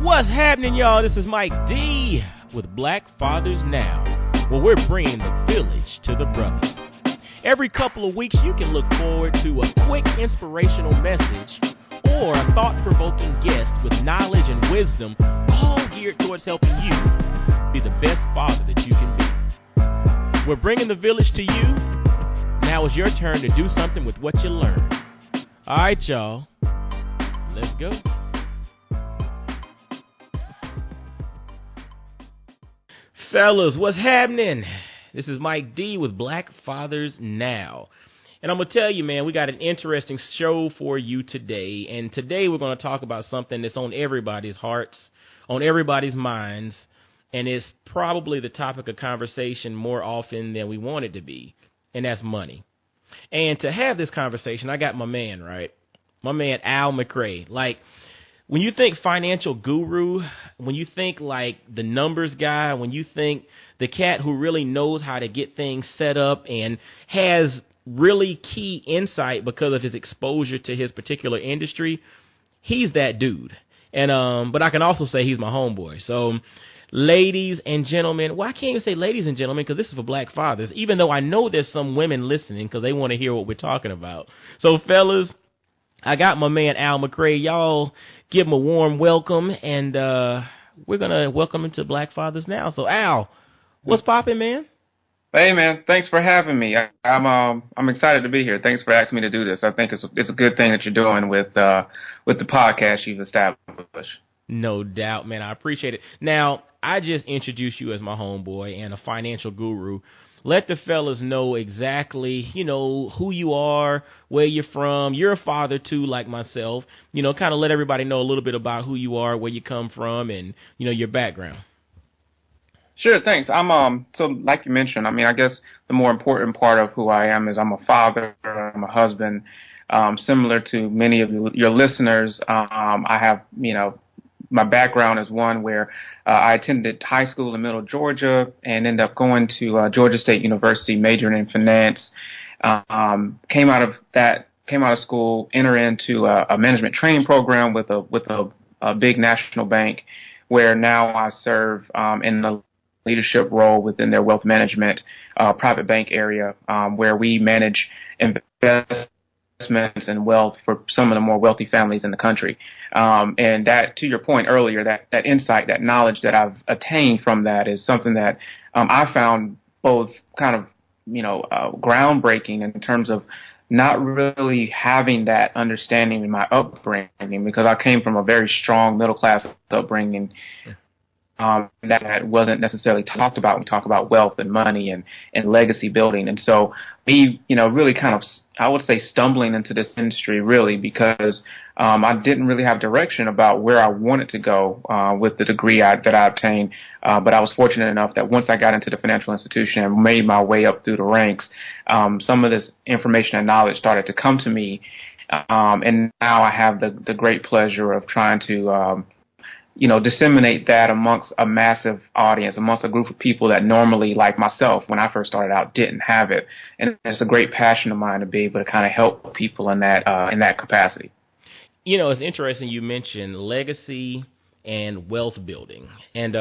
What's happening, y'all? This is Mike D with Black Fathers Now, where we're bringing the village to the brothers. Every couple of weeks, you can look forward to a quick inspirational message or a thought-provoking guest with knowledge and wisdom, all geared towards helping you be the best father that you can be. We're bringing the village to you. Now it's your turn to do something with what you learned. All right, y'all. Let's go. Fellas, what's happening? This is Mike D with Black Fathers Now. And I'm going to tell you, man, we got an interesting show for you today. And today we're going to talk about something that's on everybody's hearts, on everybody's minds, and it's probably the topic of conversation more often than we want it to be, and that's money. And to have this conversation, I got my man, right? My man, Al McRae. Like, when you think financial guru, when you think like the numbers guy, when you think the cat who really knows how to get things set up and has really key insight because of his exposure to his particular industry, he's that dude. And but I can also say he's my homeboy. So, ladies and gentlemen, well, I can't even say ladies and gentlemen because this is for black fathers, even though I know there's some women listening because they want to hear what we're talking about. So, fellas, I got my man Al McRae. Y'all give him a warm welcome, and we're going to welcome him to Black Fathers Now. So, Al, what's poppin', man? Hey, man, thanks for having me. I'm excited to be here. Thanks for asking me to do this. I think it's a good thing that you're doing with the podcast you've established. No doubt, man. I appreciate it. Now, I just introduced you as my homeboy and a financial guru. Let the fellas know exactly, who you are, where you're from. You're a father, too, like myself. Kind of let everybody know a little bit about who you are, where you come from, and, your background. Sure, thanks. So like you mentioned, I guess the more important part of who I am is I'm a father, I'm a husband. Similar to many of your listeners, I have, my background is one where I attended high school in Middle Georgia and ended up going to Georgia State University, majoring in finance. Came out of school, entered into a management training program with a big national bank, where now I serve in the leadership role within their wealth management private bank area, where we manage investments and wealth for some of the more wealthy families in the country. And that, to your point earlier, that insight, that knowledge that I've attained from that is something that I found both kind of, groundbreaking in terms of not really having that understanding in my upbringing, because I came from a very strong middle-class upbringing. That wasn't necessarily talked about when we talk about wealth and money and legacy building. And so me, really kind of, I would say, stumbling into this industry really because I didn't really have direction about where I wanted to go with the degree that I obtained. But I was fortunate enough that once I got into the financial institution and made my way up through the ranks, some of this information and knowledge started to come to me. And now I have the great pleasure of trying to disseminate that amongst a massive audience, amongst a group of people that normally, like myself, when I first started out, didn't have it. And it's a great passion of mine to be able to kind of help people in that capacity. It's interesting you mentioned legacy and wealth building. And,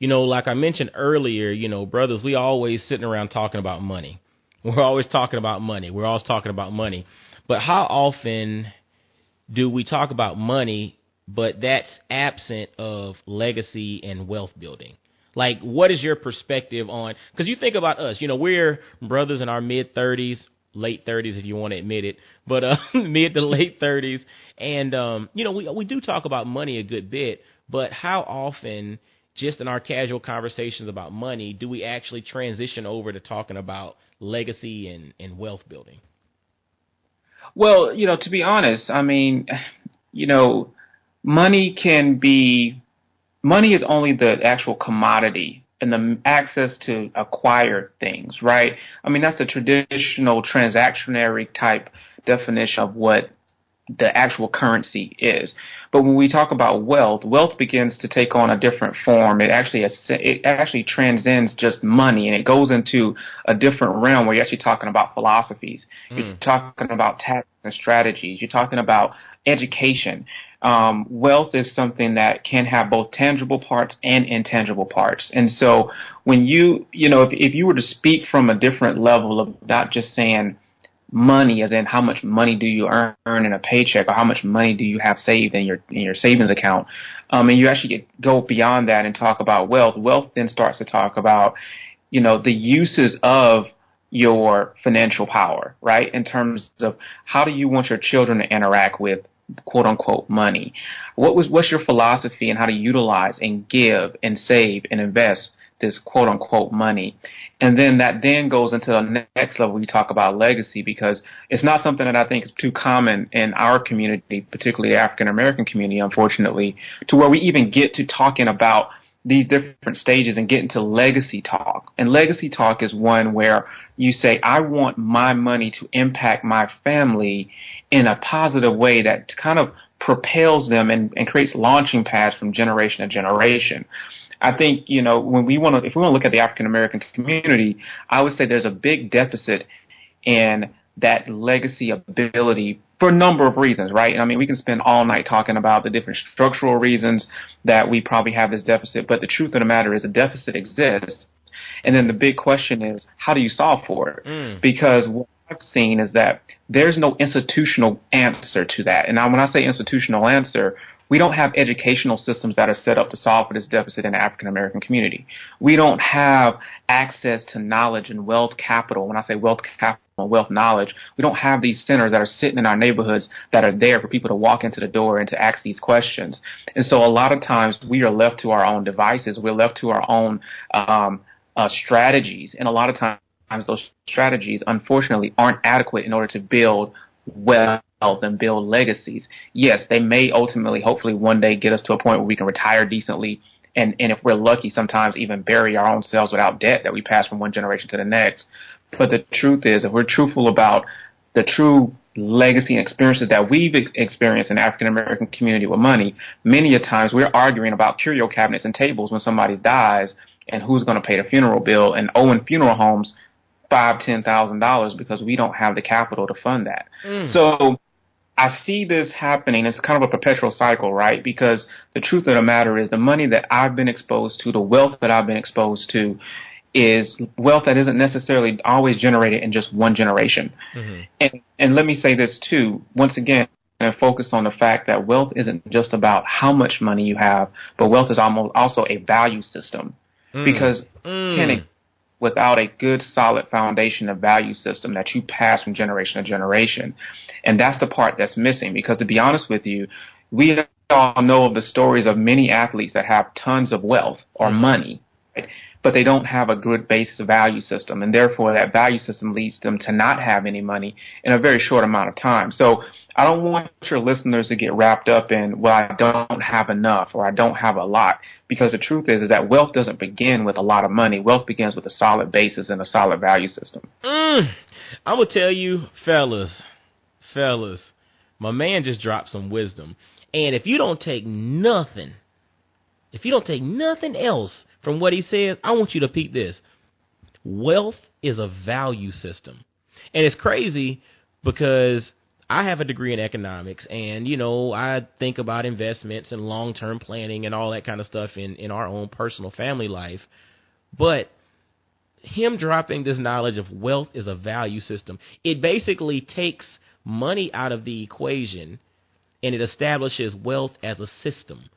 like I mentioned earlier, brothers, we always sitting around talking about money. We're always talking about money. We're always talking about money. But how often do we talk about money, but that's absent of legacy and wealth building? Like, what is your perspective on, because you think about us, we're brothers in our mid-30s, late 30s if you want to admit it, but mid to late 30s. And, we do talk about money a good bit, but how often, just in our casual conversations about money, do we actually transition over to talking about legacy and wealth building? Well, to be honest, money is only the actual commodity and the access to acquire things, right? That's the traditional transactionary type definition of what the actual currency is. But when we talk about wealth, wealth begins to take on a different form. It actually transcends just money, and it goes into a different realm where you're actually talking about philosophies. You're talking about tactics and strategies. You're talking about education. wealth is something that can have both tangible parts and intangible parts. And so when if you were to speak from a different level of not just saying money, as in how much money do you earn in a paycheck, or how much money do you have saved in your savings account, and you actually go beyond that and talk about wealth. Wealth then starts to talk about, the uses of your financial power, right? In terms of how do you want your children to interact with quote unquote money? What's your philosophy and how to utilize and give and save and invest this quote unquote money? And then that then goes into the next level. We talk about legacy, because it's not something that I think is too common in our community, particularly the African American community, unfortunately, to where we even get to talking about these different stages and get into legacy talk. And legacy talk is one where you say, I want my money to impact my family in a positive way that kind of propels them and creates launching pads from generation to generation. I think, if we want to look at the African American community, I would say there's a big deficit in that legacy ability for a number of reasons, right? I mean, we can spend all night talking about the different structural reasons that we probably have this deficit, but the truth of the matter is a deficit exists. And then the big question is, how do you solve for it? Because what I've seen is that there's no institutional answer to that. And now when I say institutional answer, we don't have educational systems that are set up to solve for this deficit in the African American community. We don't have access to knowledge and wealth capital. When I say wealth capital and wealth knowledge, we don't have these centers that are sitting in our neighborhoods that are there for people to walk into the door and to ask these questions. And so a lot of times we are left to our own devices. We're left to our own strategies. And a lot of times those strategies, unfortunately, aren't adequate in order to build wealth and build legacies. Yes, they may ultimately, hopefully one day, get us to a point where we can retire decently, and if we're lucky, sometimes even bury our own selves without debt that we pass from one generation to the next. But the truth is, if we're truthful about the true legacy and experiences that we've experienced in the African American community with money, many a times we're arguing about curio cabinets and tables when somebody dies and who's going to pay the funeral bill, and owing funeral homes $5,000-$10,000 because we don't have the capital to fund that. So I see this happening. It's kind of a perpetual cycle, right? Because the truth of the matter is the money that I've been exposed to, the wealth that I've been exposed to, is wealth that isn't necessarily always generated in just one generation. And let me say this too, once again, and focus on the fact that wealth isn't just about how much money you have, but wealth is also a value system. Because without a good, solid foundation of value system that you pass from generation to generation. And that's the part that's missing, because to be honest with you, we all know of the stories of many athletes that have tons of wealth or money, right? But they don't have a good base value system, and therefore that value system leads them to not have any money in a very short amount of time. So I don't want your listeners to get wrapped up in, well, I don't have enough or I don't have a lot, because the truth is that wealth doesn't begin with a lot of money. Wealth begins with a solid basis and a solid value system. I'm going to tell you, fellas, my man just dropped some wisdom. And if you don't take nothing else from what he says, I want you to peep this. Wealth is a value system. And it's crazy because I have a degree in economics, and, I think about investments and long-term planning and all that kind of stuff in our own personal family life. But him dropping this knowledge of wealth is a value system, it basically takes money out of the equation, and it establishes wealth as a system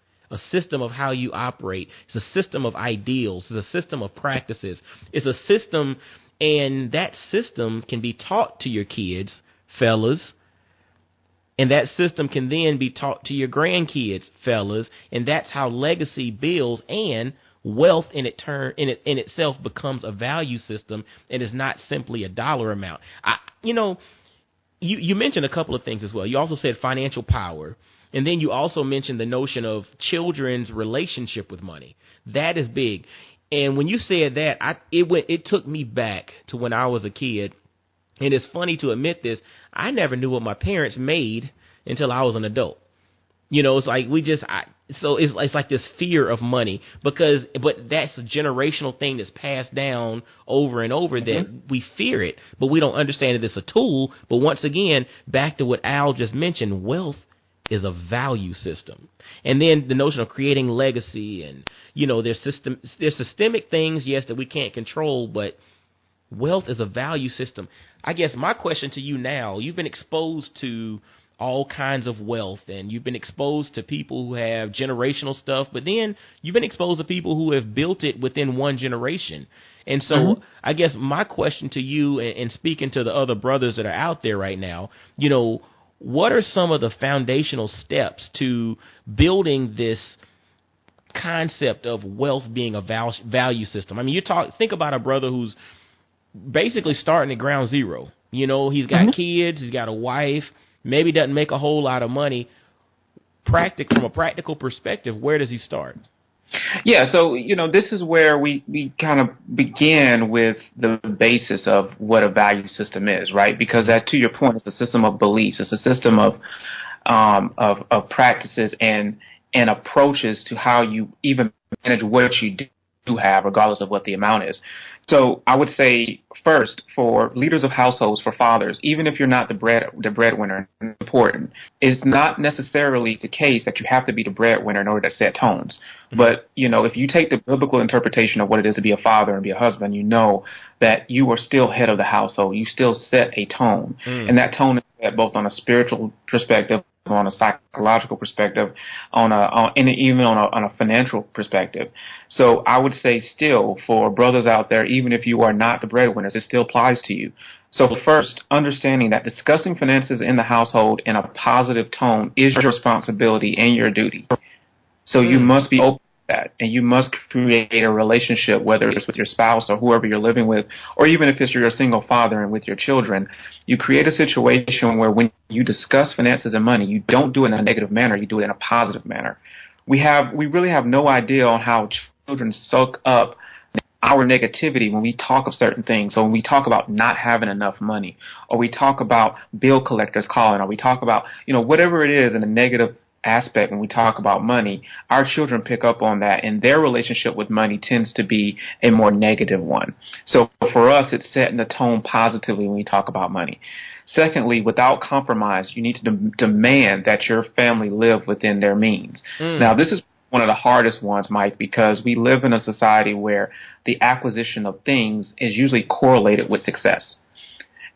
of how you operate. It's a system of ideals. It's a system of practices. It's a system, and that system can be taught to your kids, fellas, and that system can then be taught to your grandkids, fellas, and that's how legacy builds, and wealth in itself becomes a value system, and is not simply a dollar amount. You mentioned a couple of things as well. You also said financial power. And then you also mentioned the notion of children's relationship with money. That is big. And when you said that, it took me back to when I was a kid. And it's funny to admit this, I never knew what my parents made until I was an adult. It's like it's like this fear of money, but that's a generational thing that's passed down over and over, that we fear it, but we don't understand that it's a tool. But once again, back to what Al just mentioned, wealth is a value system. And then the notion of creating legacy and, there's systemic things, yes, that we can't control, but wealth is a value system. I guess my question to you now, you've been exposed to all kinds of wealth, and you've been exposed to people who have generational stuff, but then you've been exposed to people who have built it within one generation. And so I guess my question to you, and speaking to the other brothers that are out there right now, what are some of the foundational steps to building this concept of wealth being a value system? I mean, think about a brother who's basically starting at ground zero. He's got kids, he's got a wife, maybe doesn't make a whole lot of money. From a practical perspective, where does he start? Yeah, so, this is where we kind of begin with the basis of what a value system is, right? Because to your point, it's a system of beliefs. It's a system of practices and approaches to how you even manage what you do have, regardless of what the amount is. So I would say first, for leaders of households, for fathers, even if you're not the breadwinner, it's important. It's not necessarily the case that you have to be the breadwinner in order to set tones. But, if you take the biblical interpretation of what it is to be a father and be a husband, you know that you are still head of the household. You still set a tone. And that tone is set both on a spiritual perspective, on a psychological perspective, and even on a financial perspective. So I would say still, for brothers out there, even if you are not the breadwinners, it still applies to you. So first, understanding that discussing finances in the household in a positive tone is your responsibility and your duty. So you must be open to that, and you must create a relationship, whether it's with your spouse or whoever you're living with, or even if you're a single father and with your children. You create a situation where when you discuss finances and money, you don't do it in a negative manner, you do it in a positive manner. We really have no idea on how children soak up our negativity when we talk of certain things. So when we talk about not having enough money, or we talk about bill collectors calling, or we talk about, whatever it is in a negative aspect when we talk about money, our children pick up on that, and their relationship with money tends to be a more negative one. So for us, it's setting the tone positively when we talk about money. Secondly, without compromise, you need to demand that your family live within their means. Now, this is one of the hardest ones, Mike, because we live in a society where the acquisition of things is usually correlated with success.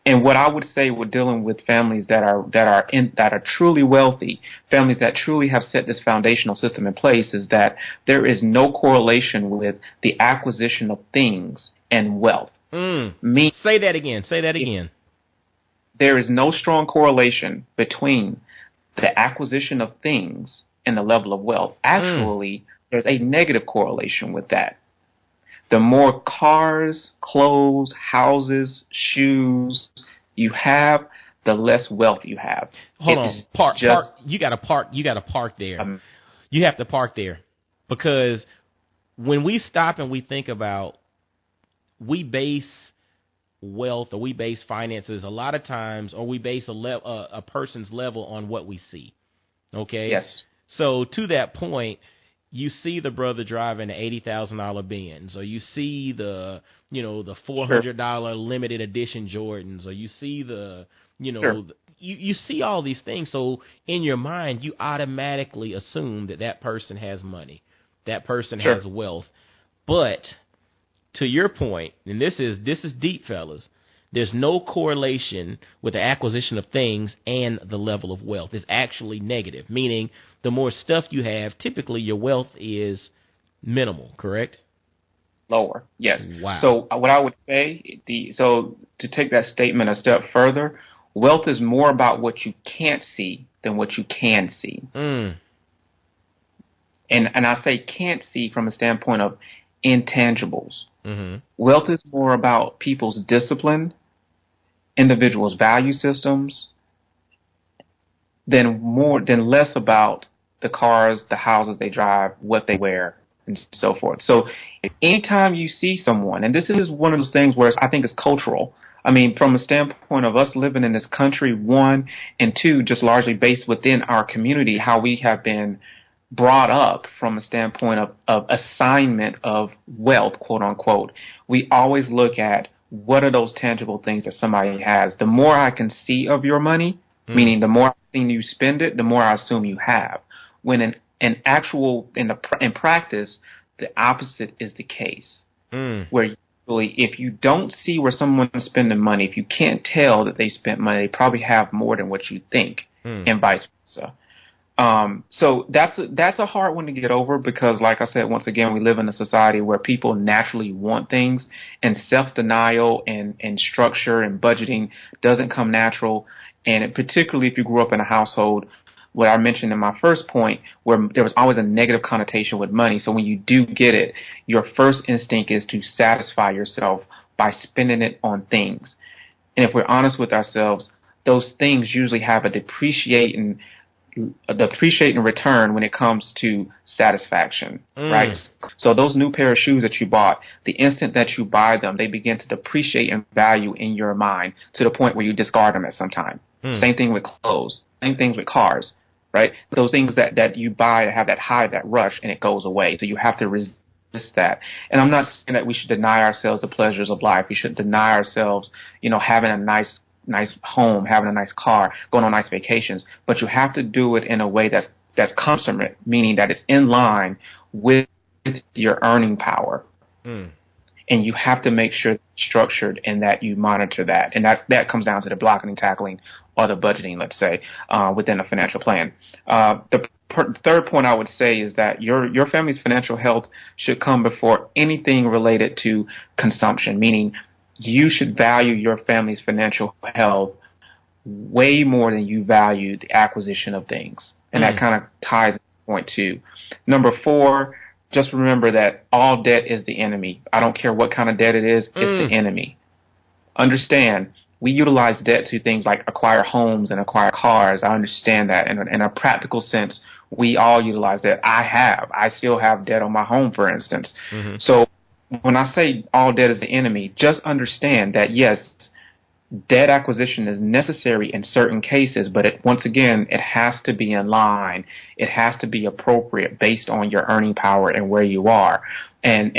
And what I would say, we're dealing with families that are truly wealthy, families that truly have set this foundational system in place, is that there is no correlation with the acquisition of things and wealth. Say that again. There is no strong correlation between the acquisition of things and the level of wealth. Actually, there's a negative correlation with that. The more cars, clothes, houses, shoes you have, the less wealth you have. Hold on. Park. You got to park there. You have to park there, because when we stop and we think about, we base wealth, or we base finances a lot of times, or we base a person's level on what we see. Okay? Yes. So to that point, you see the brother driving an $80,000 Benz, or you see the $400 limited edition Jordans, or you see you see all these things. So in your mind, you automatically assume that person has money, that person has wealth. But to your point, and this is deep, fellas, there's no correlation with the acquisition of things and the level of wealth. It's actually negative, meaning the more stuff you have, typically your wealth is minimal, correct? Lower, yes. Wow. So what I would say, to take that statement a step further, wealth is more about what you can't see than what you can see. And I say can't see from a standpoint of intangibles. Wealth is more about people's discipline, individuals' value systems, than less about the cars, the houses they drive, what they wear, and so forth. So anytime you see someone, and this is one of those things where I think it's cultural. I mean, from a standpoint of us living in this country, one, and two, just largely based within our community, how we have been brought up from a standpoint of assignment of wealth, quote unquote. We always look at what are those tangible things that somebody has. The more I can see of your money, Meaning the more I've seen you spend it, the more I assume you have. When in practice, the opposite is the case. Where usually, if you don't see where someone is spending money, if you can't tell that they spent money, they probably have more than what you think, and vice versa. So that's a hard one to get over because, like I said, once again, we live in a society where people naturally want things, and self-denial and structure and budgeting doesn't come natural. And particularly if you grew up in a household, what I mentioned in my first point, where there was always a negative connotation with money. So when you do get it, your first instinct is to satisfy yourself by spending it on things. And if we're honest with ourselves, those things usually have a depreciating return when it comes to satisfaction, right? So those new pair of shoes that you bought, the instant that you buy them, they begin to depreciate in value in your mind to the point where you discard them at some time. Same thing with clothes, same things with cars, right? Those things that you buy have that high, that rush, and it goes away. So you have to resist that. And I'm not saying that we should deny ourselves the pleasures of life. We should deny ourselves, having a nice home, having a nice car, going on nice vacations, but you have to do it in a way that's consummate, meaning that it's in line with your earning power. And you have to make sure it's structured and that you monitor that. And that comes down to the blocking and tackling or the budgeting, let's say, within a financial plan. The third point I would say is that your family's financial health should come before anything related to consumption, meaning you should value your family's financial health way more than you value the acquisition of things. And that kind of ties into point 2. Number 4, just remember that all debt is the enemy. I don't care what kind of debt it is, it's the enemy. Understand, we utilize debt to things like acquire homes and acquire cars. I understand that. In a practical sense, we all utilize debt. I still have debt on my home, for instance. So when I say all debt is the enemy, just understand that, yes, debt acquisition is necessary in certain cases, but once again, it has to be in line. It has to be appropriate based on your earning power and where you are. And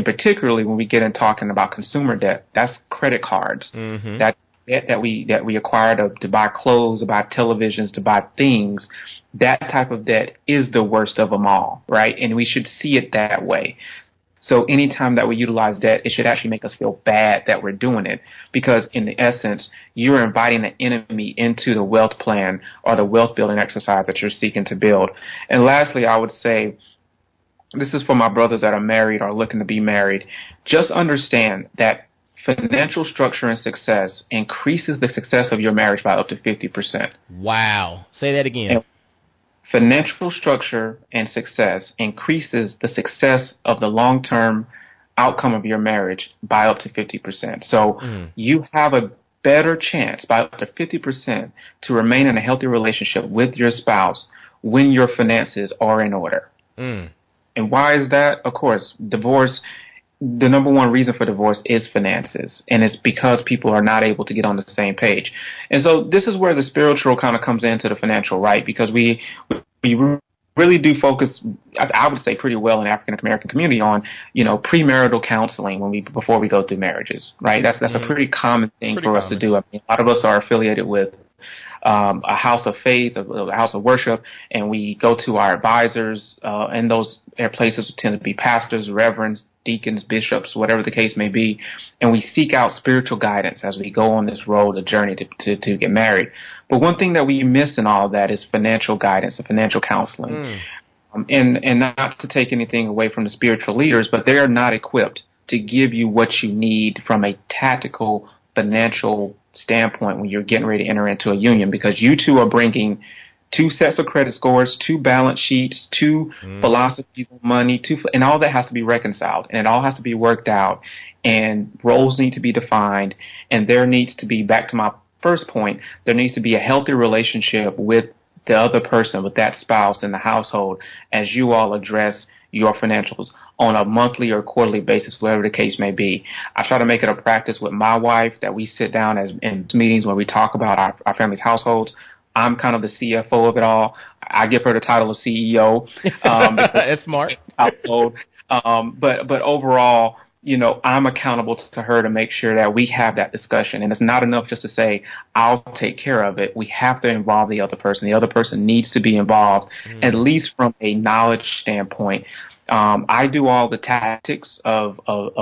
particularly when we get in talking about consumer debt, that's credit cards. That's debt that we acquire to buy clothes, to buy televisions, to buy things. That type of debt is the worst of them all, right? And we should see it that way. So anytime that we utilize debt, it should actually make us feel bad that we're doing it, because in the essence, you're inviting the enemy into the wealth plan or the wealth building exercise that you're seeking to build. And lastly, I would say, this is for my brothers that are married or looking to be married, just understand that financial structure and success increases the success of your marriage by up to 50%. Wow. Say that again. And financial structure and success increases the success of the long-term outcome of your marriage by up to 50%. So you have a better chance by up to 50% to remain in a healthy relationship with your spouse when your finances are in order. And why is that? Of course, divorce, the number one reason for divorce is finances, and it's because people are not able to get on the same page. And so this is where the spiritual kind of comes into the financial, right? Because we really do focus, I would say, pretty well in the African American community on, premarital counseling before we go through marriages, right? That's a pretty common thing for us to do. I mean, a lot of us are affiliated with a house of faith, a house of worship, and we go to our advisors, and those places tend to be pastors, reverends, deacons, bishops, whatever the case may be, and we seek out spiritual guidance as we go on this road, a journey to get married. But one thing that we miss in all of that is financial guidance and financial counseling. And not to take anything away from the spiritual leaders, but they are not equipped to give you what you need from a tactical financial standpoint when you're getting ready to enter into a union, because you two are bringing 2 sets of credit scores, 2 balance sheets, 2 philosophies of money, and all that has to be reconciled, and it all has to be worked out, and roles need to be defined, and there needs to be, back to my first point, there needs to be a healthy relationship with the other person, with that spouse in the household, as you all address your financials on a monthly or quarterly basis, whatever the case may be. I try to make it a practice with my wife that we sit down in meetings where we talk about our family's households. I'm kind of the CFO of it all. I give her the title of CEO. That's smart. But overall, I'm accountable to her to make sure that we have that discussion. And it's not enough just to say, I'll take care of it. We have to involve the other person. The other person needs to be involved, at least from a knowledge standpoint. I do all the tactics of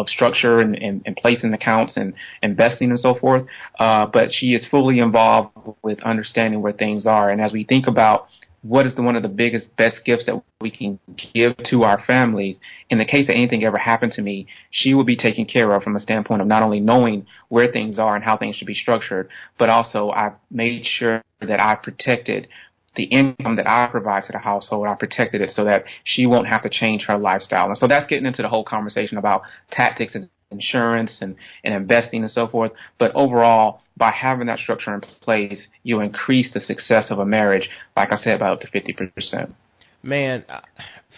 structure and placing accounts and investing and so forth. But she is fully involved with understanding where things are. And as we think about what is one of the best gifts that we can give to our families, in the case that anything ever happened to me, she will be taken care of from the standpoint of not only knowing where things are and how things should be structured, but also I've made sure that I protected the income that I provide to the household. I protected it so that she won't have to change her lifestyle. And so that's getting into the whole conversation about tactics and insurance and investing and so forth. But overall, by having that structure in place, you increase the success of a marriage, like I said, by up to 50%. Man,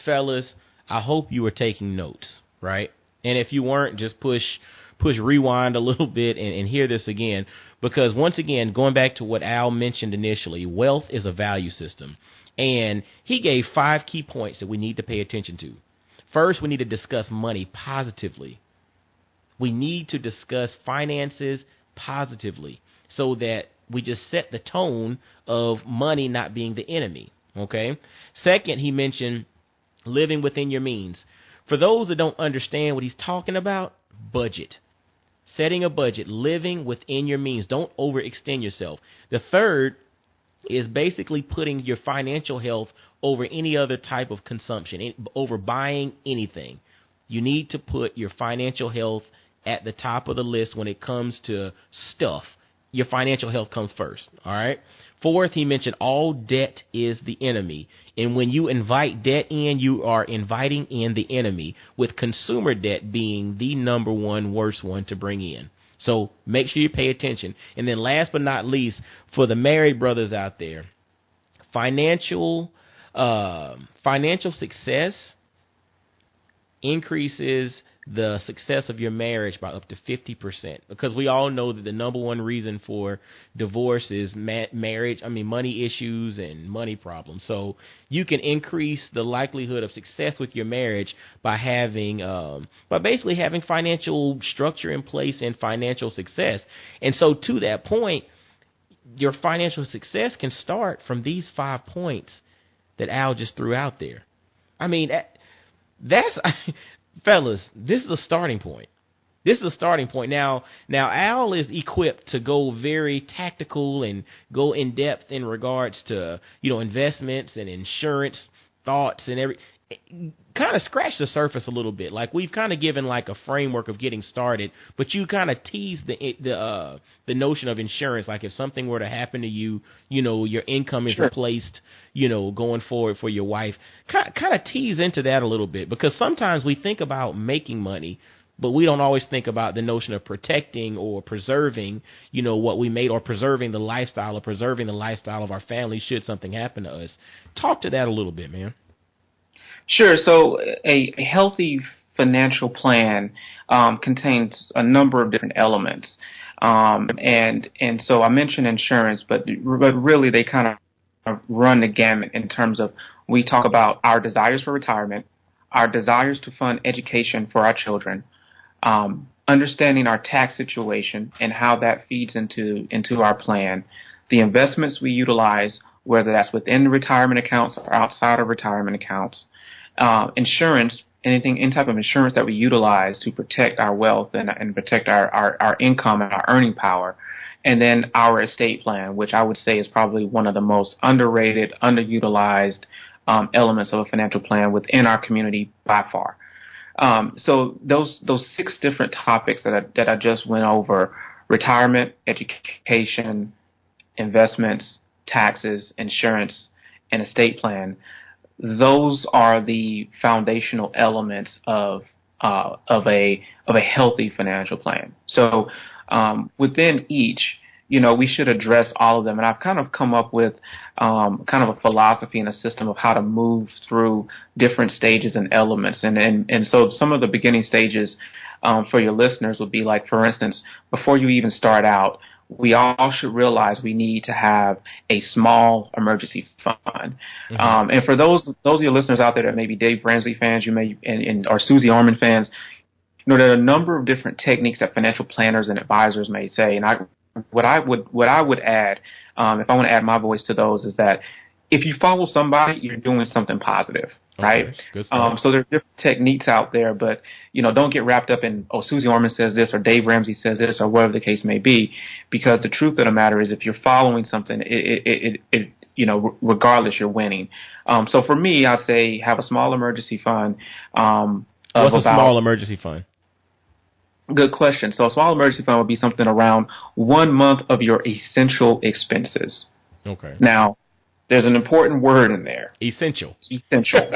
fellas, I hope you were taking notes, right? And if you weren't, just push rewind a little bit and hear this again. Because once again, going back to what Al mentioned initially, wealth is a value system. And he gave 5 key points that we need to pay attention to. First, we need to discuss money positively. We need to discuss finances positively so that we just set the tone of money not being the enemy. Okay. Second, he mentioned living within your means. For those that don't understand what he's talking about, budget. Setting a budget, living within your means. Don't overextend yourself. The third is basically putting your financial health over any other type of consumption, over buying anything. You need to put your financial health at the top of the list when it comes to stuff. Your financial health comes first, all right? Fourth, he mentioned all debt is the enemy. And when you invite debt in, you are inviting in the enemy, with consumer debt being the number one worst one to bring in. So make sure you pay attention. And then last but not least, for the married brothers out there, financial success increases the success of your marriage by up to 50%, because we all know that the number one reason for divorce is money issues and money problems. So you can increase the likelihood of success with your marriage by basically having financial structure in place and financial success. And so to that point, your financial success can start from these 5 points that Al just threw out there. I mean, that's fellas, this is a starting point. This is a starting point. Now Al is equipped to go very tactical and go in depth in regards to, investments and insurance thoughts and kind of scratch the surface a little bit. Like, we've kind of given like a framework of getting started, but you kind of tease the notion of insurance. Like, if something were to happen to you, your income is replaced, going forward for your wife. Kind of tease into that a little bit, because sometimes we think about making money, but we don't always think about the notion of protecting or preserving, what we made, or preserving the lifestyle, or preserving the lifestyle of our family should something happen to us. Talk to that a little bit, man. Sure. So a healthy financial plan contains a number of different elements. And so I mentioned insurance, but really they kind of run the gamut in terms of, we talk about our desires for retirement, our desires to fund education for our children, understanding our tax situation and how that feeds into our plan, the investments we utilize, whether that's within the retirement accounts or outside of retirement accounts, insurance, any type of insurance that we utilize to protect our wealth and protect our income and our earning power, and then our estate plan, which I would say is probably one of the most underrated, underutilized elements of a financial plan within our community by far. So those 6 different topics that I just went over: retirement, education, investments, taxes, insurance, and estate plan. Those are the foundational elements of a healthy financial plan. So within each, we should address all of them. And I've kind of come up with kind of a philosophy and a system of how to move through different stages and elements. And so some of the beginning stages for your listeners would be like, for instance, before you even start out, we all should realize we need to have a small emergency fund. Mm-hmm. And for those of your listeners out there that may be Dave Ramsey fans, you may or Susie Orman fans, there are a number of different techniques that financial planners and advisors may say, and what I would add, if I want to add my voice to those, is that if you follow somebody, you're doing something positive, right? Okay, good stuff. So there are different techniques out there, but don't get wrapped up in, oh, Susie Orman says this or Dave Ramsey says this or whatever the case may be, because the truth of the matter is, if you're following something, regardless, you're winning. So for me, I'd say have a small emergency fund. What's a small emergency fund? Good question. So a small emergency fund would be something around 1 month of your essential expenses. Okay. Now, there's an important word in there. Essential. Essential.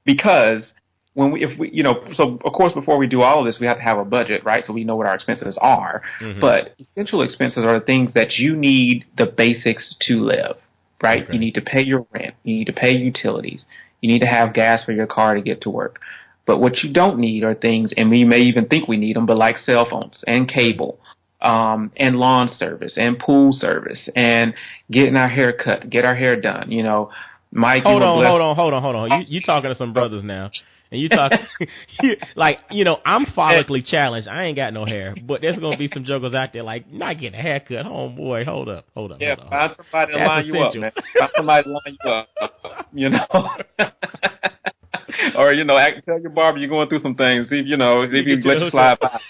Because so of course before we do all of this, we have to have a budget, right? So we know what our expenses are. Mm-hmm. But essential expenses are the things that you need, the basics to live, right? Okay. You need to pay your rent. You need to pay utilities. You need to have gas for your car to get to work. But what you don't need are things, and we may even think we need them, but like cell phones and cable, and lawn service and pool service and getting our hair cut, get our hair done. Mike. Hold on. You talking to some brothers now, and you talk like I'm follically challenged. I ain't got no hair, but there's gonna be some jokers out there like not getting a haircut. Homeboy, hold up. Yeah, find somebody to line you up, man. Find somebody to line you up. Or tell your barber you're going through some things. See if you let you slide by.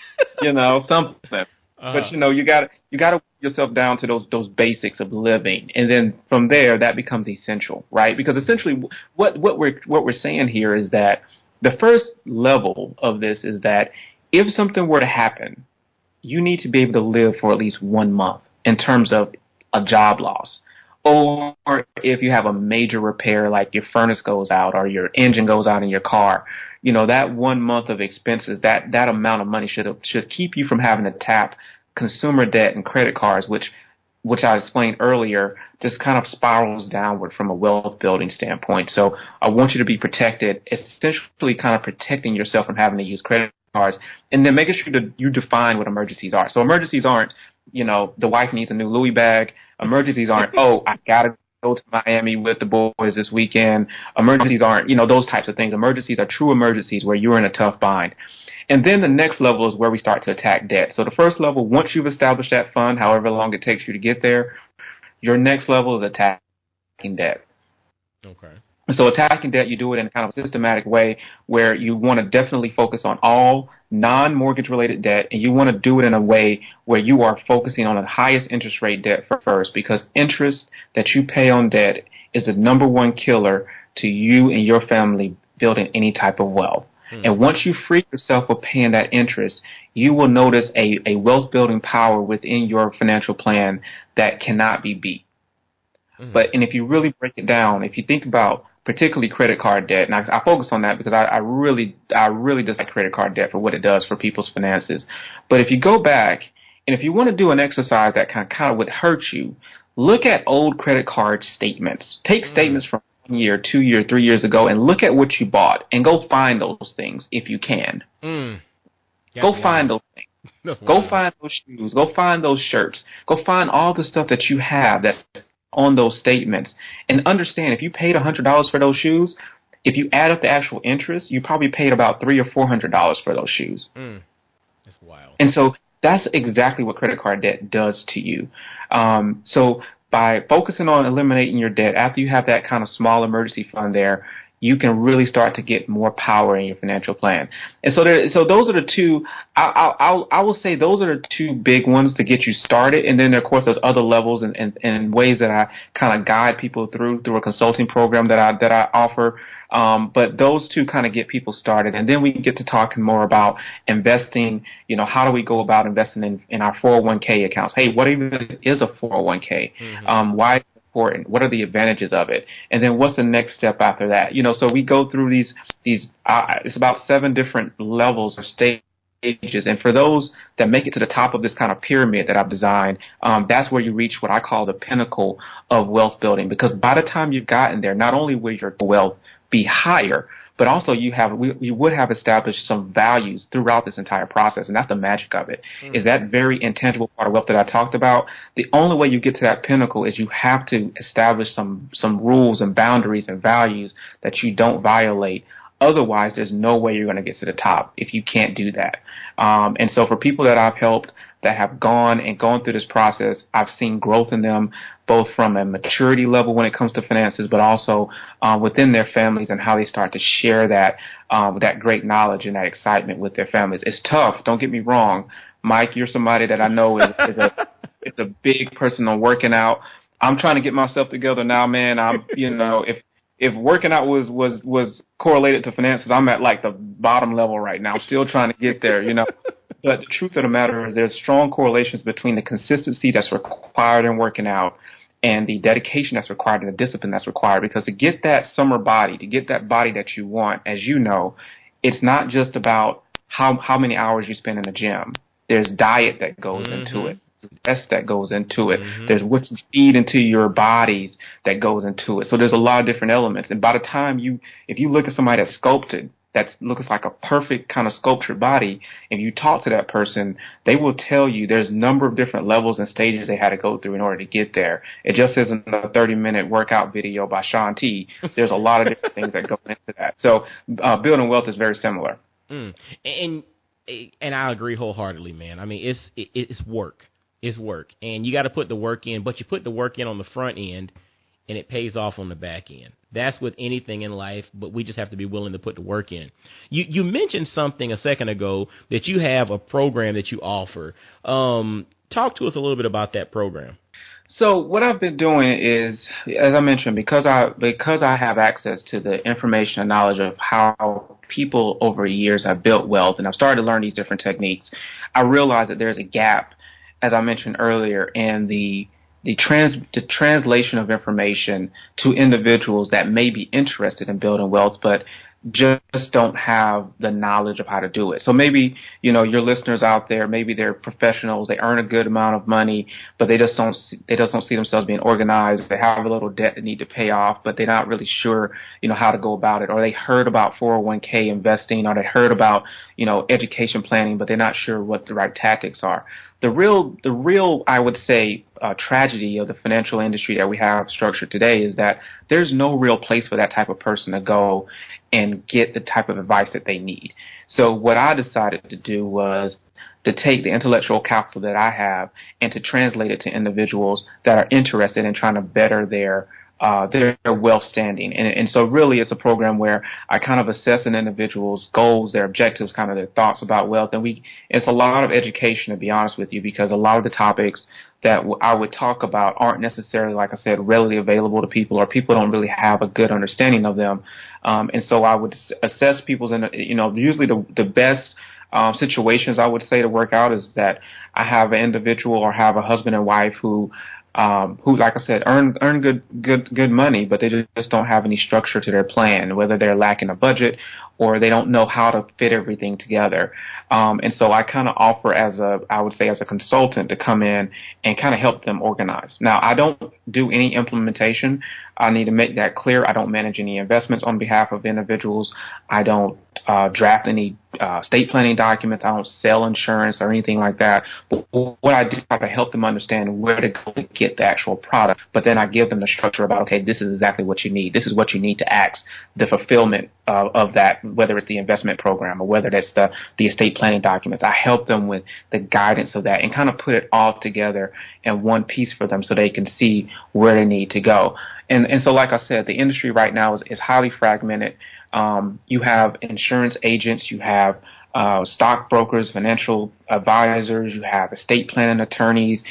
Something. But you gotta work yourself down to those basics of living, and then from there that becomes essential, right? Because essentially what we're saying here is that the first level of this is that if something were to happen, you need to be able to live for at least 1 month in terms of a job loss. Or if you have a major repair, like your furnace goes out or your engine goes out in your car, that 1 month of expenses, that amount of money should keep you from having to tap consumer debt and credit cards, which I explained earlier, just kind of spirals downward from a wealth building standpoint. So I want you to be protected, essentially kind of protecting yourself from having to use credit cards, and then making sure that you define what emergencies are. So emergencies aren't, the wife needs a new Louis bag. Emergencies aren't, oh, I gotta go to Miami with the boys this weekend. Emergencies aren't, those types of things. Emergencies are true emergencies where you're in a tough bind. And then the next level is where we start to attack debt. So the first level, once you've established that fund, however long it takes you to get there, your next level is attacking debt. Okay. So attacking debt, you do it in kind of a systematic way where you want to definitely focus on all non-mortgage related debt, and you want to do it in a way where you are focusing on the highest interest rate debt first, because interest that you pay on debt is the number one killer to you and your family building any type of wealth. And once you free yourself of paying that interest, you will notice a wealth building power within your financial plan that cannot be beat. And if you really break it down, if you think about particularly credit card debt, and I focus on that because I really dislike credit card debt for what it does for people's finances. But if you go back, and if you want to do an exercise that kind of would hurt you, look at old credit card statements. Take statements from 1 year, 2 years, 3 years ago, and look at what you bought, and go find those things if you can. Go find those things. Go find those shoes. Go find those shirts. Go find all the stuff that you have that's on those statements, and understand if you paid $100 for those shoes, if you add up the actual interest, you probably paid about $300 or $400 for those shoes. That's wild. And so that's exactly what credit card debt does to you. So by focusing on eliminating your debt after you have that kind of small emergency fund there, you can really start to get more power in your financial plan. And so those are the two. I will say those are the two big ones to get you started. And then of course there's other levels and ways that I kind of guide people through a consulting program that I offer. But those two kind of get people started. And then we get to talking more about investing. How do we go about investing in our 401k accounts? Hey, what even is a 401k? Why? Important. What are the advantages of it? And then what's the next step after that? So we go through these it's about 7 different levels or stages. And for those that make it to the top of this kind of pyramid that I've designed, that's where you reach what I call the pinnacle of wealth building. Because by the time you've gotten there, not only will your wealth be higher, but also we would have established some values throughout this entire process, and that's the magic of it. Is that very intangible part of wealth that I talked about. The only way you get to that pinnacle is you have to establish some rules and boundaries and values that you don't violate Otherwise, there's no way you're going to get to the top if you can't do that. And so for people that I've helped that have gone through this process, I've seen growth in them, both from a maturity level when it comes to finances, but also within their families and how they start to share that great knowledge and that excitement with their families. It's tough. Don't get me wrong. Mike, you're somebody that I know is a big person on working out. I'm trying to get myself together now, man. If working out was correlated to finances, I'm at like the bottom level right now. I'm still trying to get there, But the truth of the matter is there's strong correlations between the consistency that's required in working out and the dedication that's required and the discipline that's required. Because to get that summer body, to get that body that you want, as you know, it's not just about how many hours you spend in the gym. There's diet that goes into it. Rest that goes into it. There's what you feed into your bodies that goes into it. So there's a lot of different elements. And by the time if you look at somebody that's sculpted, that looks like a perfect kind of sculptured body, and you talk to that person, they will tell you there's a number of different levels and stages they had to go through in order to get there. It just isn't a 30-minute workout video by Sean T. There's a lot of different things that go into that. So building wealth is very similar. And I agree wholeheartedly, man. I mean, it's work. It's work, and you got to put the work in, but you put the work in on the front end, and it pays off on the back end. That's with anything in life, but we just have to be willing to put the work in. You mentioned something a second ago that you have a program that you offer. Talk to us a little bit about that program. So what I've been doing is, as I mentioned, because I have access to the information and knowledge of how people over years have built wealth, and I've started to learn these different techniques, I realize that there's a gap, as I mentioned earlier, in the translation of information to individuals that may be interested in building wealth, but just don't have the knowledge of how to do it. So maybe, your listeners out there, maybe they're professionals, they earn a good amount of money, but they just don't see themselves being organized. They have a little debt they need to pay off, but they're not really sure, how to go about it. Or they heard about 401k investing, or they heard about, education planning, but they're not sure what the right tactics are. The real, I would say, tragedy of the financial industry that we have structured today is that there's no real place for that type of person to go and get the type of advice that they need. So what I decided to do was to take the intellectual capital that I have and to translate it to individuals that are interested in trying to better their wealth standing. And so really it's a program where I kind of assess an individual's goals, their objectives, kind of their thoughts about wealth. And it's a lot of education, to be honest with you, because a lot of the topics that I would talk about aren't necessarily, like I said, readily available to people, or people don't really have a good understanding of them. And so I would assess people's, usually the best situations I would say to work out is that I have an individual or have a husband and wife who, like I said, earn good money, but they just don't have any structure to their plan, whether they're lacking a budget or they don't know how to fit everything together. And so I kind of offer as a consultant to come in and kind of help them organize. Now, I don't do any implementation. I need to make that clear. I don't manage any investments on behalf of individuals. I don't draft any estate planning documents. I don't sell insurance or anything like that. But what I do is try to help them understand where to go to get the actual product. But then I give them the structure about, okay, this is exactly what you need. This is what you need to ask the fulfillment of that, whether it's the investment program or whether that's the estate planning documents. I help them with the guidance of that and kind of put it all together in one piece for them so they can see where they need to go. And so, like I said, the industry right now is highly fragmented. You have insurance agents, you have stockbrokers, financial advisors, you have estate planning attorneys,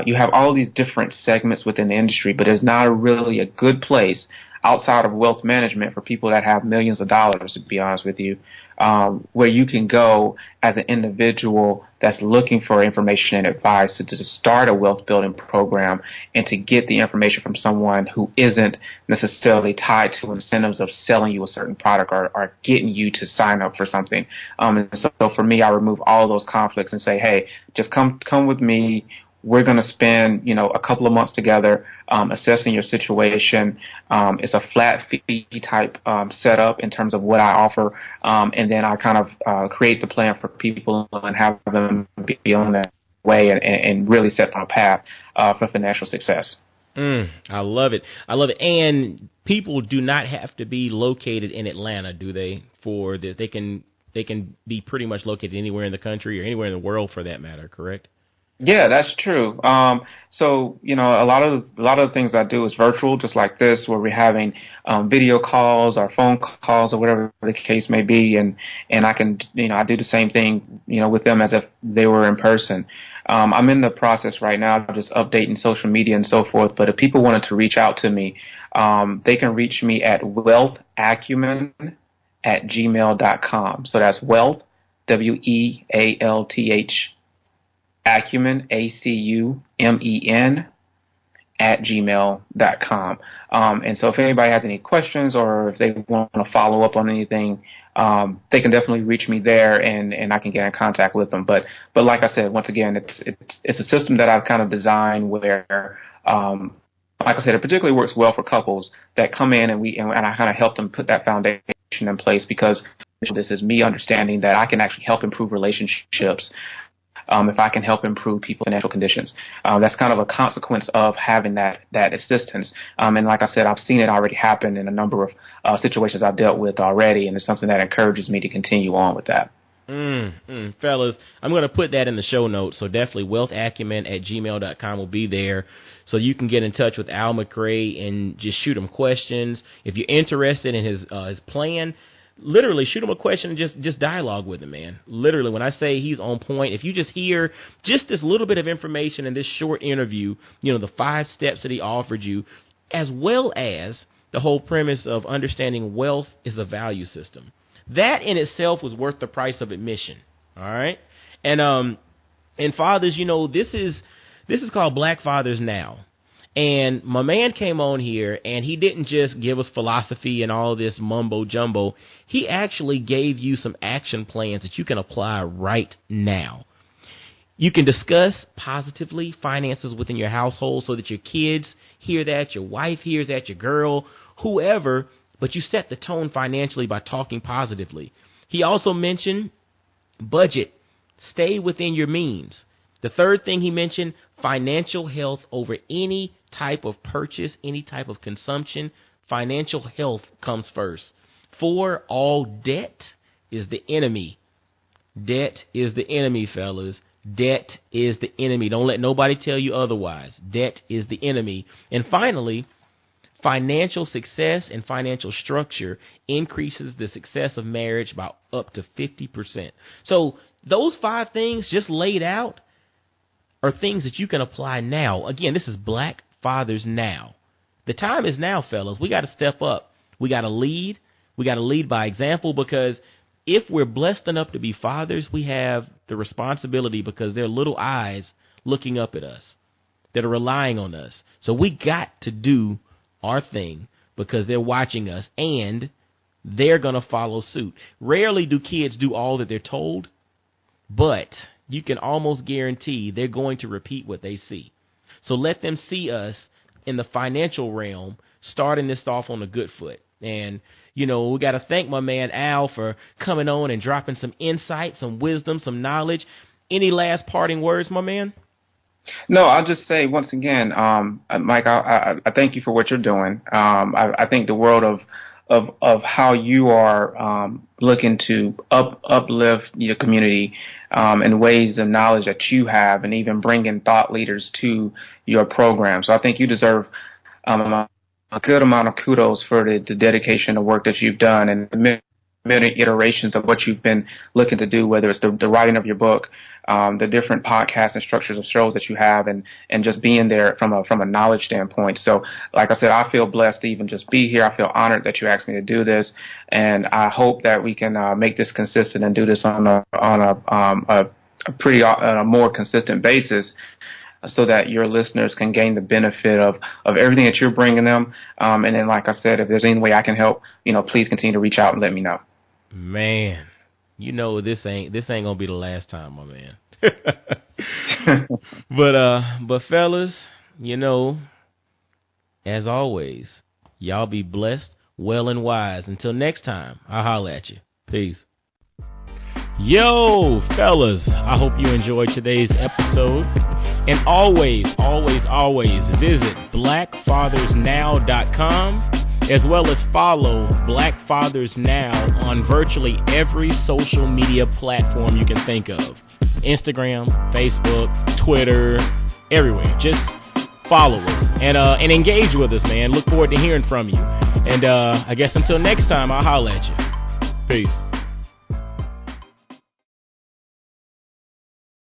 you have all these different segments within the industry, but there's not really a good place outside of wealth management for people that have millions of dollars, to be honest with you, where you can go as an individual that's looking for information and advice to start a wealth building program and to get the information from someone who isn't necessarily tied to incentives of selling you a certain product or getting you to sign up for something. And so for me, I remove all those conflicts and say, hey, just come with me. We're going to spend, a couple of months together assessing your situation. It's a flat fee type setup in terms of what I offer, and then I kind of create the plan for people and have them be on that way and really set them a path for financial success. I love it. I love it. And people do not have to be located in Atlanta, do they? For this, they can be pretty much located anywhere in the country or anywhere in the world, for that matter. Correct? Yeah, that's true. So a lot of the things I do is virtual, just like this, where we're having video calls or phone calls or whatever the case may be, and I can I do the same thing with them as if they were in person. I'm in the process right now of just updating social media and so forth. But if people wanted to reach out to me, they can reach me at wealthacumen@gmail.com. So that's wealth, WEALTH, acumen, ACUMEN, @gmail.com. And so if anybody has any questions or if they want to follow up on anything, they can definitely reach me there, and I can get in contact with them. But like I said, once again, it's a system that I've kind of designed where, like I said, it particularly works well for couples that come in, and I kind of help them put that foundation in place, because this is me understanding that I can actually help improve relationships. If I can help improve people's financial conditions, that's kind of a consequence of having that assistance. And like I said, I've seen it already happen in a number of situations I've dealt with already, and it's something that encourages me to continue on with that. Fellas, I'm going to put that in the show notes, so definitely wealthacumen@gmail.com will be there, so you can get in touch with Al McRae and just shoot him questions. If you're interested in his plan, literally shoot him a question and just dialogue with him, man. Literally, when I say he's on point, if you just hear just this little bit of information in this short interview, the 5 steps that he offered you, as well as the whole premise of understanding wealth is a value system, that in itself was worth the price of admission. All right. And fathers, this is called Black Fathers Now. And my man came on here, and he didn't just give us philosophy and all this mumbo jumbo. He actually gave you some action plans that you can apply right now. You can discuss positively finances within your household so that your kids hear that, your wife hears that, your girl, whoever, but you set the tone financially by talking positively. He also mentioned budget. Stay within your means. The third thing he mentioned, financial health over any type of purchase, any type of consumption. Financial health comes first. 4, all debt is the enemy. Debt is the enemy, fellas. Debt is the enemy. Don't let nobody tell you otherwise. Debt is the enemy. And finally, financial success and financial structure increases the success of marriage by up to 50%. So those 5 things just laid out are things that you can apply now. Again, this is Black Fathers Now. The time is now, fellas. We got to step up. We got to lead. We got to lead by example, because if we're blessed enough to be fathers, we have the responsibility, because there are little eyes looking up at us that are relying on us. So we got to do our thing, because they're watching us and they're going to follow suit. Rarely do kids do all that they're told, but you can almost guarantee they're going to repeat what they see. So let them see us in the financial realm, starting this off on a good foot. And, we got to thank my man Al for coming on and dropping some insight, some wisdom, some knowledge. Any last parting words, my man? No, I'll just say once again, Mike, I thank you for what you're doing. I think the world of how you are looking to uplift your community in ways of knowledge that you have, and even bringing thought leaders to your program. So I think you deserve a good amount of kudos for the dedication and work that you've done, and the many iterations of what you've been looking to do, whether it's the writing of your book, the different podcasts and structures of shows that you have, and just being there from a knowledge standpoint. So, like I said, I feel blessed to even just be here. I feel honored that you asked me to do this, and I hope that we can make this consistent and do this on a more consistent basis, so that your listeners can gain the benefit of everything that you're bringing them. And then, like I said, if there's any way I can help, please continue to reach out and let me know. Man, this ain't gonna be the last time, my man. But fellas, as always, y'all be blessed, well and wise. Until next time, I'll holler at you. Peace. Yo, fellas, I hope you enjoyed today's episode. And always visit blackfathersnow.com, as well as follow Black Fathers Now on virtually every social media platform you can think of. Instagram, Facebook, Twitter, everywhere. Just follow us and engage with us, man. Look forward to hearing from you. And I guess until next time, I'll holler at you. Peace.